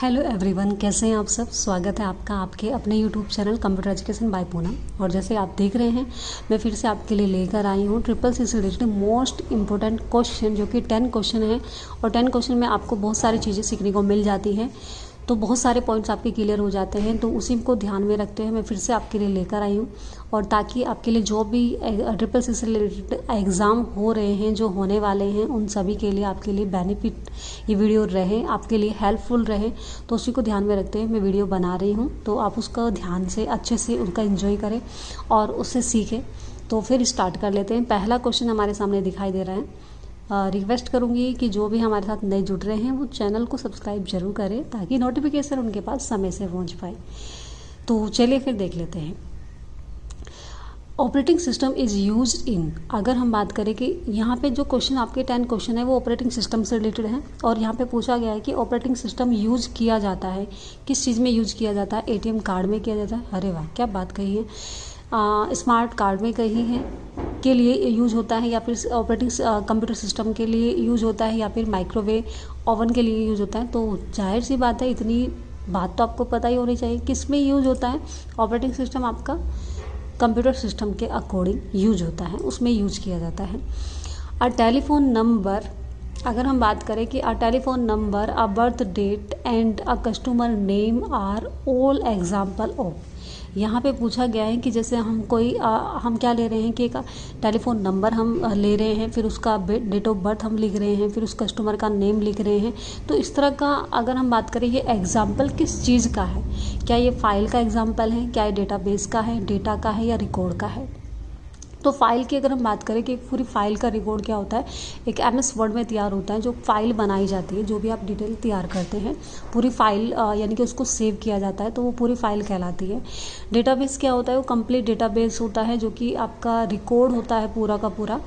Hello everyone, कैसे हैं आप सब। स्वागत है आपका आपके अपने YouTube channel computer education by Poonam. और जैसे आप देख रहे हैं, मैं फिर से आपके लिए लेकर आई हूँ ट्रिपल सी से रिलेटेड मोस्ट इंपॉर्टेंट क्वेश्चन, जो कि 10 क्वेश्चन है। और 10 क्वेश्चन में आपको बहुत सारी चीज़ें सीखने को मिल जाती हैं, तो बहुत सारे पॉइंट्स आपके क्लियर हो जाते हैं। तो उसी को ध्यान में रखते हुए मैं फिर से आपके लिए लेकर आई हूँ। और ताकि आपके लिए जो भी ट्रिपल सी से रिलेटेड एग्ज़ाम हो रहे हैं, जो होने वाले हैं, उन सभी के लिए आपके लिए बेनिफिट ये वीडियो रहे, आपके लिए हेल्पफुल रहे, तो उसी को ध्यान में रखते हुए मैं वीडियो बना रही हूँ। तो आप उसका ध्यान से अच्छे से उनका एंजॉय करें और उससे सीखें। तो फिर स्टार्ट कर लेते हैं। पहला क्वेश्चन हमारे सामने दिखाई दे रहा है। रिक्वेस्ट करूँगी कि जो भी हमारे साथ नए जुड़ रहे हैं वो चैनल को सब्सक्राइब जरूर करें, ताकि नोटिफिकेशन उनके पास समय से पहुँच पाए। तो चलिए फिर देख लेते हैं। Operating system is use in, अगर हम बात करें कि यहाँ पे जो क्वेश्चन आपके 10 क्वेश्चन है वो ऑपरेटिंग सिस्टम से रिलेटेड है। और यहाँ पे पूछा गया है कि ऑपरेटिंग सिस्टम यूज किया जाता है, किस चीज़ में यूज किया जाता है। एटीएम कार्ड में किया जाता है। अरे वाह, क्या बात कही है। स्मार्ट कार्ड में कही है के लिए यूज होता है, या फिर ऑपरेटिंग कंप्यूटर सिस्टम के लिए यूज होता है, या फिर माइक्रोवेव ओवन के लिए यूज होता है। तो जाहिर सी बात है, इतनी बात तो आपको पता ही होनी चाहिए किस में यूज होता है। ऑपरेटिंग सिस्टम आपका कंप्यूटर सिस्टम के अकॉर्डिंग यूज होता है, उसमें यूज किया जाता है। अ टेलीफोन नंबर, अगर हम बात करें कि a telephone number, a birth date and a customer name are all example of. यहाँ पे पूछा गया है कि जैसे हम हम क्या ले रहे हैं कि एक टेलीफोन नंबर हम ले रहे हैं, फिर उसका डेट ऑफ बर्थ हम लिख रहे हैं, फिर उस कस्टमर का नेम लिख रहे हैं। तो इस तरह का अगर हम बात करें, ये एग्जाम्पल किस चीज़ का है? क्या ये फाइल का एग्जाम्पल है, क्या ये डेटाबेस का है, डेटा का है, या रिकॉर्ड का है? तो फाइल की अगर हम बात करें कि पूरी फाइल का रिकॉर्ड क्या होता है, एक एमएस वर्ड में तैयार होता है। जो फाइल बनाई जाती है, जो भी आप डिटेल तैयार करते हैं, पूरी फाइल यानी कि उसको सेव किया जाता है, तो वो पूरी फाइल कहलाती है। डेटाबेस क्या होता है? वो कंप्लीट डेटाबेस होता है, जो कि आपका रिकॉर्ड होता है पूरा का पूरा।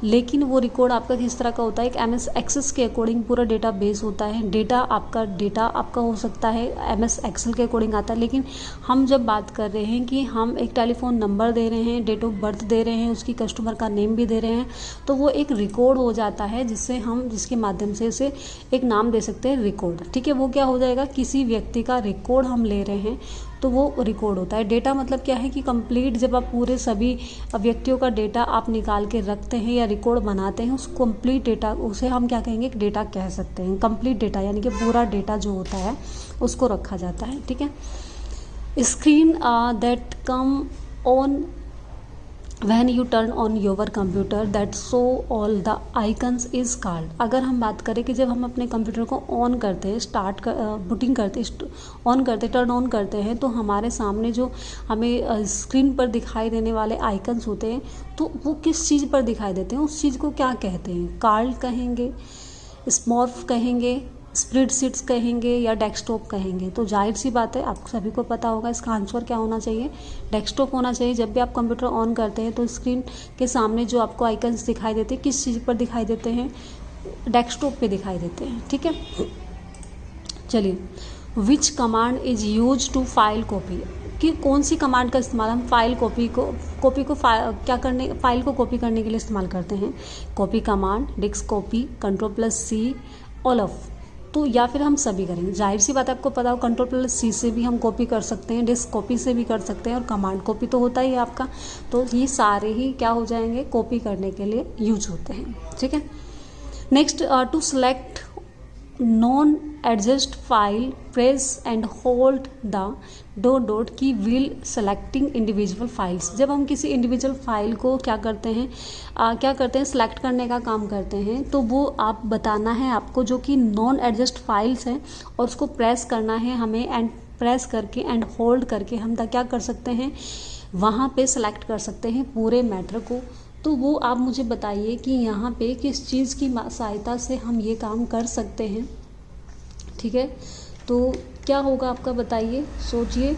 लेकिन वो रिकॉर्ड आपका किस तरह का होता है? एक एमएस एक्सेस के अकॉर्डिंग पूरा डेटाबेस होता है। डेटा आपका हो सकता है एमएस एक्सेल के अकॉर्डिंग आता है। लेकिन हम जब बात कर रहे हैं कि हम एक टेलीफोन नंबर दे रहे हैं, डेट ऑफ बर्थ दे रहे हैं, उसकी कस्टमर का नेम भी दे रहे हैं, तो वो एक रिकॉर्ड हो जाता है, जिसके माध्यम से उसे एक नाम दे सकते हैं, रिकॉर्ड। ठीक है, वो क्या हो जाएगा? किसी व्यक्ति का रिकॉर्ड हम ले रहे हैं, तो वो रिकॉर्ड होता है। डेटा मतलब क्या है कि कंप्लीट, जब आप पूरे सभी व्यक्तियों का डेटा आप निकाल के रखते हैं या रिकॉर्ड बनाते हैं, उस कंप्लीट डेटा, उसे हम क्या कहेंगे? डेटा कह सकते हैं। कंप्लीट डेटा यानी कि पूरा डेटा जो होता है उसको रखा जाता है। ठीक है। Screen that come on when you turn on your computer that show all the icons is called। अगर हम बात करें कि जब हम अपने कंप्यूटर को ऑन करते हैं, बूटिंग करते, ऑन करते, टर्न ऑन करते हैं, तो हमारे सामने जो हमें स्क्रीन पर दिखाई देने वाले आइकन्स होते हैं, तो वो किस चीज़ पर दिखाई देते हैं? उस चीज़ को क्या कहते हैं? कार्ड कहेंगे, स्मॉर्फ कहेंगे, स्प्रेडशीट्स कहेंगे, या डेस्कटॉप कहेंगे? तो जाहिर सी बात है, आप सभी को पता होगा इसका आंसर क्या होना चाहिए। डेस्कटॉप होना चाहिए। जब भी आप कंप्यूटर ऑन करते हैं तो स्क्रीन के सामने जो आपको आइकन्स दिखाई देते हैं, किस चीज़ पर दिखाई देते हैं? डेस्कटॉप पे दिखाई देते हैं। ठीक है, चलिए। Which command is use to file copy, कि कौन सी कमांड का इस्तेमाल हम फाइल फाइल को कॉपी करने के लिए इस्तेमाल करते हैं? Copy command, disk copy, Ctrl+C, all of. तो या फिर हम सभी करेंगे। जाहिर सी बात है, आपको पता हो Ctrl+C से भी हम कॉपी कर सकते हैं, डिस्क कॉपी से भी कर सकते हैं, और कमांड कॉपी तो होता ही है आपका। तो ये सारे ही क्या हो जाएंगे? कॉपी करने के लिए यूज होते हैं। ठीक है। Next, to select non adjacent file, press and hold the dot key while selecting individual files. जब हम किसी इंडिविजुअल फाइल को क्या करते हैं सेलेक्ट करने का काम करते हैं, तो वो आप बताना है आपको, जो कि नॉन एडजस्ट फाइल्स हैं, और उसको प्रेस करना है हमें, एंड प्रेस करके एंड होल्ड करके हम क्या कर सकते हैं? वहाँ पे सेलेक्ट कर सकते हैं पूरे मैटर को। तो वो आप मुझे बताइए कि यहाँ पे किस चीज़ की सहायता से हम ये काम कर सकते हैं। ठीक है, तो क्या होगा आपका? बताइए, सोचिए,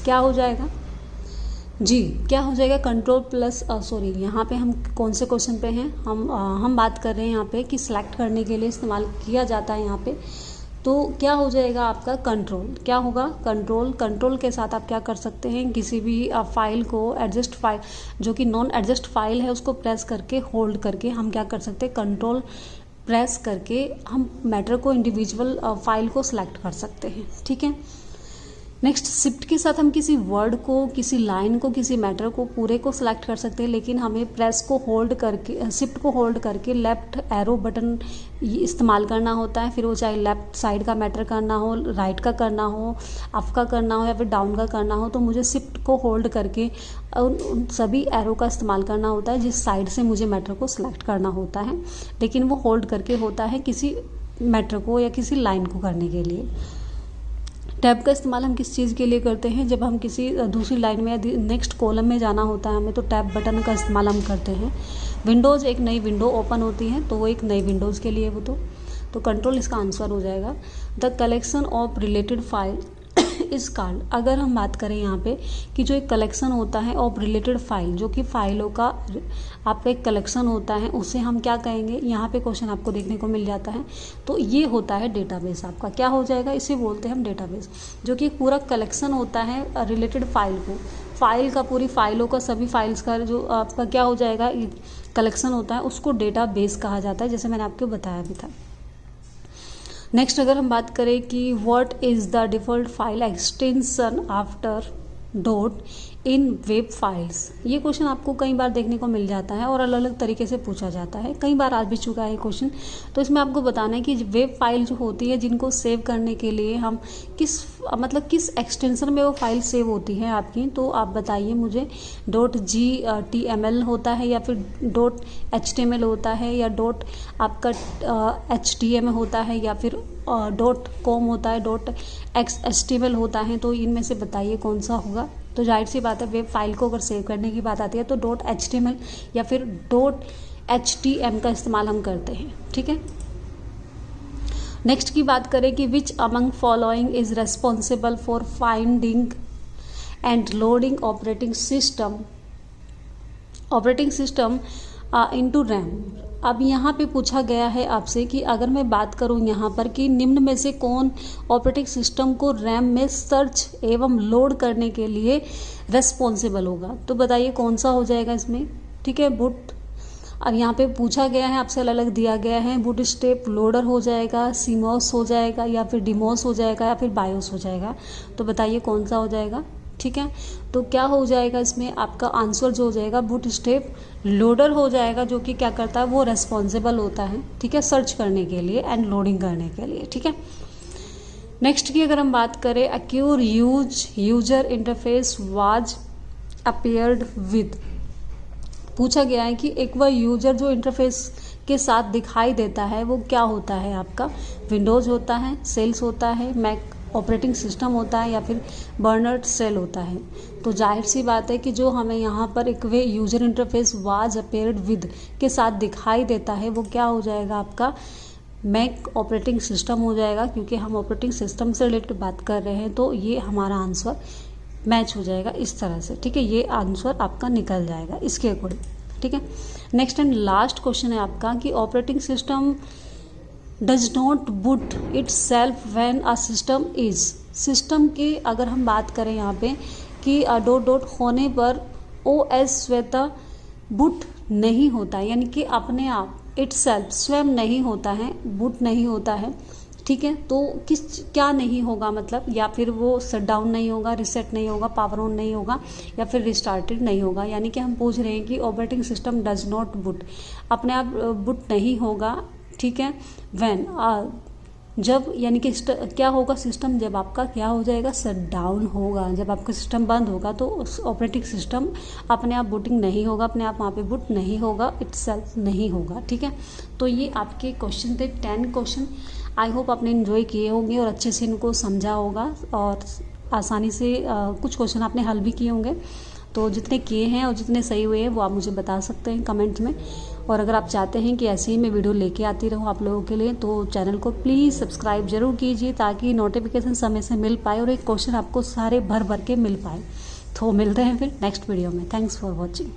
क्या हो जाएगा जी? क्या हो जाएगा? यहाँ पे हम कौन से क्वेश्चन पे हैं? हम बात कर रहे हैं यहाँ पे कि सिलेक्ट करने के लिए इस्तेमाल किया जाता है यहाँ पे। तो क्या हो जाएगा आपका? कंट्रोल। क्या होगा? कंट्रोल के साथ आप क्या कर सकते हैं? किसी भी फाइल को एडजस्ट फाइल, जो कि नॉन एडजस्ट फाइल है, उसको प्रेस करके होल्ड करके हम क्या कर सकते हैं? कंट्रोल प्रेस करके हम मैटर को इंडिविजुअल फाइल को सिलेक्ट कर सकते हैं। ठीक है, नेक्स्ट शिफ्ट के साथ हम किसी वर्ड को, किसी लाइन को, किसी मैटर को पूरे को सिलेक्ट कर सकते हैं, लेकिन हमें प्रेस को होल्ड करके, शिफ्ट को होल्ड करके लेफ्ट एरो बटन इस्तेमाल करना होता है। फिर वो चाहे लेफ्ट साइड का मैटर करना हो, राइट का करना हो, अप का करना हो या फिर डाउन का करना हो, तो मुझे शिफ्ट को होल्ड करके उन सभी एरो का इस्तेमाल करना होता है जिस साइड से मुझे मैटर को सिलेक्ट करना होता है, लेकिन वो होल्ड करके होता है किसी मैटर को या किसी लाइन को करने के लिए। टैब का इस्तेमाल हम किस चीज़ के लिए करते हैं? जब हम किसी दूसरी लाइन में या नेक्स्ट कॉलम में जाना होता है हमें, तो टैब बटन का इस्तेमाल हम करते हैं। विंडोज़, एक नई विंडो ओपन होती है तो वो एक नई विंडोज़ के लिए वो तो कंट्रोल इसका आंसर हो जाएगा। The collection of related file इस कॉल्ड, अगर हम बात करें यहाँ पे कि जो एक कलेक्शन होता है ऑफ रिलेटेड फाइल, जो कि फाइलों का आपका एक कलेक्शन होता है, उसे हम क्या कहेंगे? यहाँ पे क्वेश्चन आपको देखने को मिल जाता है। तो ये होता है डेटाबेस। आपका क्या हो जाएगा? इसे बोलते हैं हम डेटाबेस, जो कि एक पूरा कलेक्शन होता है रिलेटेड फाइल को, फाइल का, पूरी फाइलों का, सभी फाइल्स का जो आपका क्या हो जाएगा कलेक्शन होता है, उसको डेटाबेस कहा जाता है, जैसे मैंने आपको बताया भी था। नेक्स्ट अगर हम बात करें कि what is the default file extension after dot in web files, ये क्वेश्चन आपको कई बार देखने को मिल जाता है और अलग अलग तरीके से पूछा जाता है, कई बार आ भी चुका है क्वेश्चन। तो इसमें आपको बताना है कि वेब फाइल जो होती है, जिनको सेव करने के लिए हम किस एक्सटेंशन में वो फाइल सेव होती है आपकी, तो आप बताइए मुझे। .gtml होता है या फिर .html होता है या आपका .html होता है या फिर .com होता है, .xhtml होता है, तो इनमें से बताइए कौन सा होगा। तो जाहिर सी बात है, वेब फाइल को अगर सेव करने की बात आती है तो .html या फिर .htm का इस्तेमाल हम करते हैं। ठीक है, नेक्स्ट की बात करें कि which among following is responsible for finding and loading operating system into RAM. अब यहाँ पे पूछा गया है आपसे कि अगर मैं बात करूँ यहाँ पर कि निम्न में से कौन ऑपरेटिंग सिस्टम को रैम में सर्च एवं लोड करने के लिए रेस्पॉन्सिबल होगा, तो बताइए कौन सा हो जाएगा इसमें। ठीक है, बूट, अब यहाँ पे पूछा गया है आपसे, अलग अलग दिया गया है, बूट स्टेप लोडर हो जाएगा, सीमॉस हो जाएगा या फिर डिमॉस हो जाएगा या फिर बायोस हो जाएगा, तो बताइए कौन सा हो जाएगा। ठीक है, तो क्या हो जाएगा इसमें आपका आंसर जो हो जाएगा बूट स्टेप लोडर हो जाएगा, जो कि क्या करता है, वो रेस्पॉन्सिबल होता है, ठीक है, सर्च करने के लिए एंड लोडिंग करने के लिए। ठीक है, नेक्स्ट की अगर हम बात करें, अक्यूर user interface was appeared with, पूछा गया है कि एक वह यूजर जो इंटरफेस के साथ दिखाई देता है वो क्या होता है आपका, विंडोज़ होता है, सेल्स होता है, मैक ऑपरेटिंग सिस्टम होता है या फिर बर्नर्ड सेल होता है। तो जाहिर सी बात है कि जो हमें यहाँ पर एक वे user interface was appeared with के साथ दिखाई देता है वो क्या हो जाएगा आपका, मैक ऑपरेटिंग सिस्टम हो जाएगा, क्योंकि हम ऑपरेटिंग सिस्टम से रिलेटेड बात कर रहे हैं, तो ये हमारा आंसर मैच हो जाएगा इस तरह से। ठीक है, ये आंसर आपका निकल जाएगा इसके अकॉर्डिंग। ठीक है, नेक्स्ट एंड लास्ट क्वेश्चन है आपका कि operating system does not boot it's self when a system is, system की अगर हम बात करें यहाँ पे कि डॉट होने पर OS स्वतः बूट नहीं होता है, यानी कि अपने आप इट्स सेल्फ स्वयं नहीं होता है, बूट नहीं होता है। ठीक है, तो क्या नहीं होगा, मतलब या फिर वो शट डाउन नहीं होगा, रिसेट नहीं होगा, पावर ऑन नहीं होगा या फिर रिस्टार्टेड नहीं होगा। यानी कि हम पूछ रहे हैं कि operating system does not boot, अपने आप बूट नहीं होगा। ठीक है, व्हेन जब, यानी कि क्या होगा सिस्टम, जब आपका क्या हो जाएगा, शट डाउन होगा, जब आपका सिस्टम बंद होगा तो ऑपरेटिंग सिस्टम अपने आप बूटिंग नहीं होगा, अपने आप वहाँ पे बूट नहीं होगा, इटसेल्फ नहीं होगा। ठीक है, तो ये आपके क्वेश्चन थे 10 क्वेश्चन। आई होप आपने इन्जॉय किए होंगे और अच्छे से इनको समझा होगा और आसानी से कुछ क्वेश्चन आपने हल भी किए होंगे। तो जितने किए हैं और जितने सही हुए हैं वो आप मुझे बता सकते हैं कमेंट में। और अगर आप चाहते हैं कि ऐसे ही मैं वीडियो लेके आती रहूँ आप लोगों के लिए, तो चैनल को प्लीज़ सब्सक्राइब जरूर कीजिए ताकि नोटिफिकेशन समय से मिल पाए और एक क्वेश्चन आपको सारे भर भर के मिल पाए। तो मिलते हैं फिर नेक्स्ट वीडियो में। Thanks for watching.